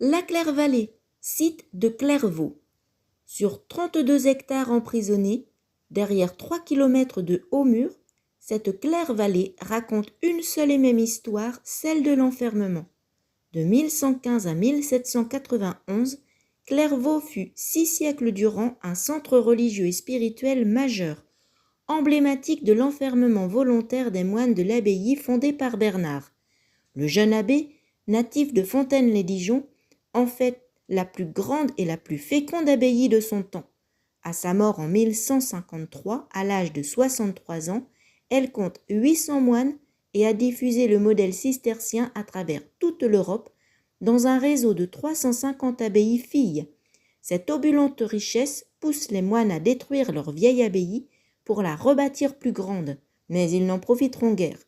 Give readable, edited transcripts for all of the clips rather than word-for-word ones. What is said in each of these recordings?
La Claire-Vallée, site de Clairvaux. Sur 32 hectares emprisonnés, derrière 3 kilomètres de hauts murs, cette Claire-Vallée raconte une seule et même histoire, celle de l'enfermement. De 1115 à 1791, Clairvaux fut 6 siècles durant un centre religieux et spirituel majeur, emblématique de l'enfermement volontaire des moines de l'abbaye fondée par Bernard. Le jeune abbé, natif de Fontaine-les-Dijon, en fait la plus grande et la plus féconde abbaye de son temps. À sa mort en 1153, à l'âge de 63 ans, elle compte 800 moines et a diffusé le modèle cistercien à travers toute l'Europe dans un réseau de 350 abbayes filles. Cette opulente richesse pousse les moines à détruire leur vieille abbaye pour la rebâtir plus grande, mais ils n'en profiteront guère.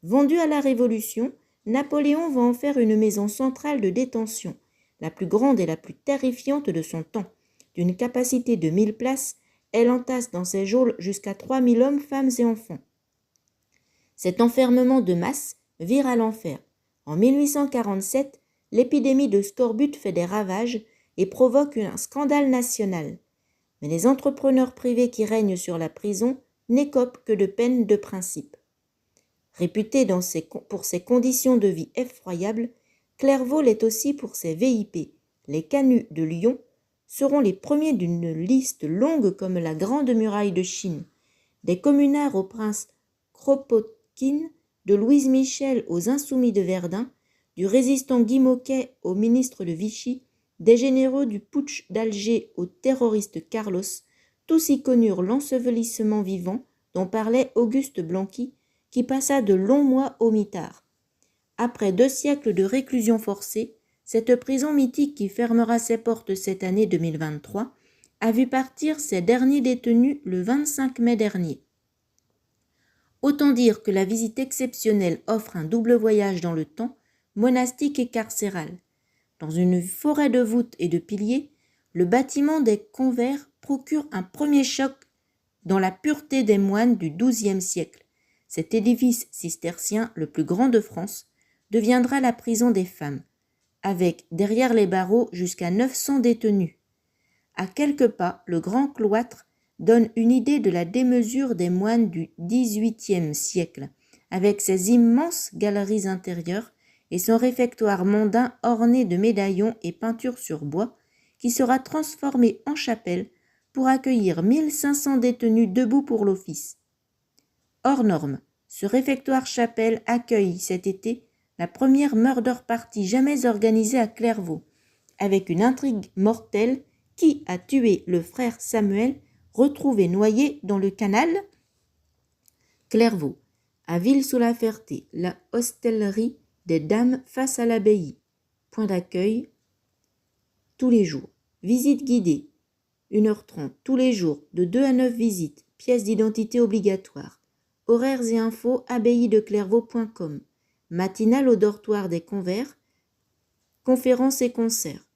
Vendue à la Révolution, Napoléon va en faire une maison centrale de détention, la plus grande et la plus terrifiante de son temps. D'une capacité de 1000 places, elle entasse dans ses geôles jusqu'à 3000 hommes, femmes et enfants. Cet enfermement de masse vire à l'enfer. En 1847, l'épidémie de scorbut fait des ravages et provoque un scandale national. Mais les entrepreneurs privés qui règnent sur la prison n'écopent que de peines de principe. Réputée pour ses conditions de vie effroyables, Clairvaux l'est aussi pour ses VIP. Les canuts de Lyon seront les premiers d'une liste longue comme la Grande Muraille de Chine. Des communards au prince Kropotkin, de Louise Michel aux Insoumis de Verdun, du résistant Guy Môquet au ministre de Vichy, des généraux du putsch d'Alger au terroriste Carlos, tous y connurent l'ensevelissement vivant dont parlait Auguste Blanqui, qui passa de longs mois au mitard. Après 2 siècles de réclusion forcée, cette prison mythique qui fermera ses portes cette année 2023 a vu partir ses derniers détenus le 25 mai dernier. Autant dire que la visite exceptionnelle offre un double voyage dans le temps, monastique et carcéral. Dans une forêt de voûtes et de piliers, le bâtiment des convers procure un premier choc dans la pureté des moines du XIIe siècle. Cet édifice cistercien, le plus grand de France, deviendra la prison des femmes, avec derrière les barreaux jusqu'à 900 détenus. À quelques pas, le grand cloître donne une idée de la démesure des moines du XVIIIe siècle, avec ses immenses galeries intérieures et son réfectoire mondain orné de médaillons et peintures sur bois, qui sera transformé en chapelle pour accueillir 1500 détenus debout pour l'office. Hors norme, ce réfectoire-chapelle accueille cet été la première murder party jamais organisée à Clairvaux, avec une intrigue mortelle qui a tué le frère Samuel, retrouvé noyé dans le canal. Clairvaux, à Ville-sous-la-Ferté, la hostellerie des dames face à l'abbaye. Point d'accueil, tous les jours. Visite guidée, 1h30, tous les jours, de 2 à 9 visites, pièces d'identité obligatoire. Horaires et infos, abbaye-de-clairvaux.com. Matinale au dortoir des convers, conférences et concerts.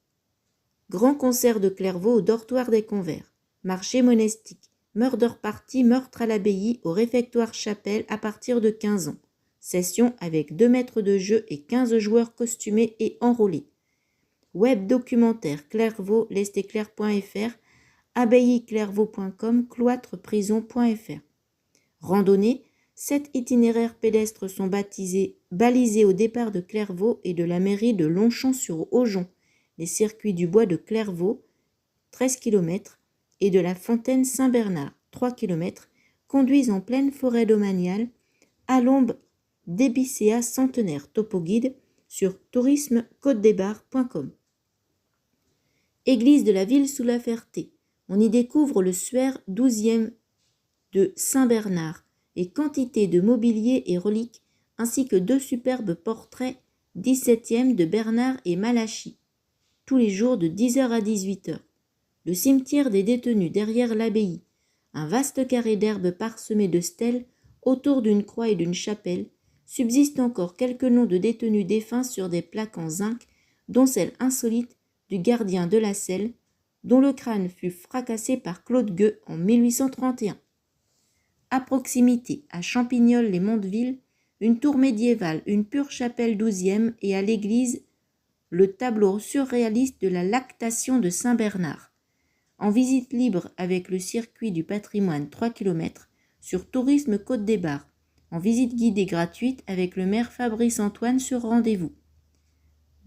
Grand concert de Clairvaux au dortoir des convers. Marché monastique. Murder party, meurtre à l'abbaye au réfectoire chapelle à partir de 15 ans. Session avec 2 maîtres de jeu et 15 joueurs costumés et enrôlés. Web documentaire Clairvaux, lestéclair.fr, abbaye-clairvaux.com, cloître-prison.fr. Randonnée, 7 itinéraires pédestres sont balisés au départ de Clairvaux et de la mairie de Longchamp-sur-Aujon, les circuits du bois de Clairvaux, 13 km, et de la fontaine Saint-Bernard, 3 km, conduisent en pleine forêt domaniale, à l'ombre d'épicéas centenaires. Topoguide sur tourisme-côte-des-Barres.com. Église de la Ville-sous-la-Ferté. On y découvre le suaire 12e de Saint-Bernard et quantité de mobilier et reliques, ainsi que 2 superbes portraits 17e de Bernard et Malachy, tous les jours de 10h à 18h. Le cimetière des détenus derrière l'abbaye, un vaste carré d'herbe parsemé de stèles autour d'une croix et d'une chapelle, subsistent encore quelques noms de détenus défunts sur des plaques en zinc, dont celle insolite du gardien de la selle, dont le crâne fut fracassé par Claude Gueux en 1831. À proximité, à Champignol-les-Mondeville, une tour médiévale, une pure chapelle 12e et à l'église le tableau surréaliste de la lactation de Saint-Bernard. En visite libre avec le circuit du patrimoine 3 km sur Tourisme Côte des Bars. En visite guidée gratuite avec le maire Fabrice Antoine sur rendez-vous.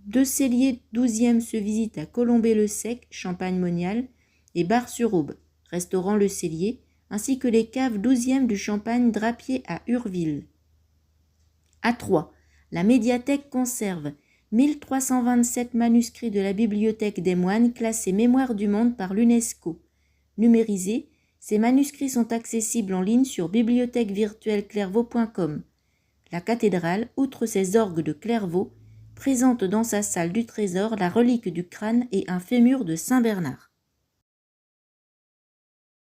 De Cellier 12e se visite à Colombey-le-Sec, Champagne-Monial et Bar-sur-Aube, restaurant Le Cellier, ainsi que les caves 12e du Champagne Drapier à Urville. À Troyes, la médiathèque conserve 1327 manuscrits de la Bibliothèque des moines classés Mémoire du monde par l'UNESCO. Numérisés, ces manuscrits sont accessibles en ligne sur bibliothèquevirtuelleclairvaux.com. La cathédrale, outre ses orgues de Clairvaux, présente dans sa salle du trésor la relique du crâne et un fémur de Saint-Bernard.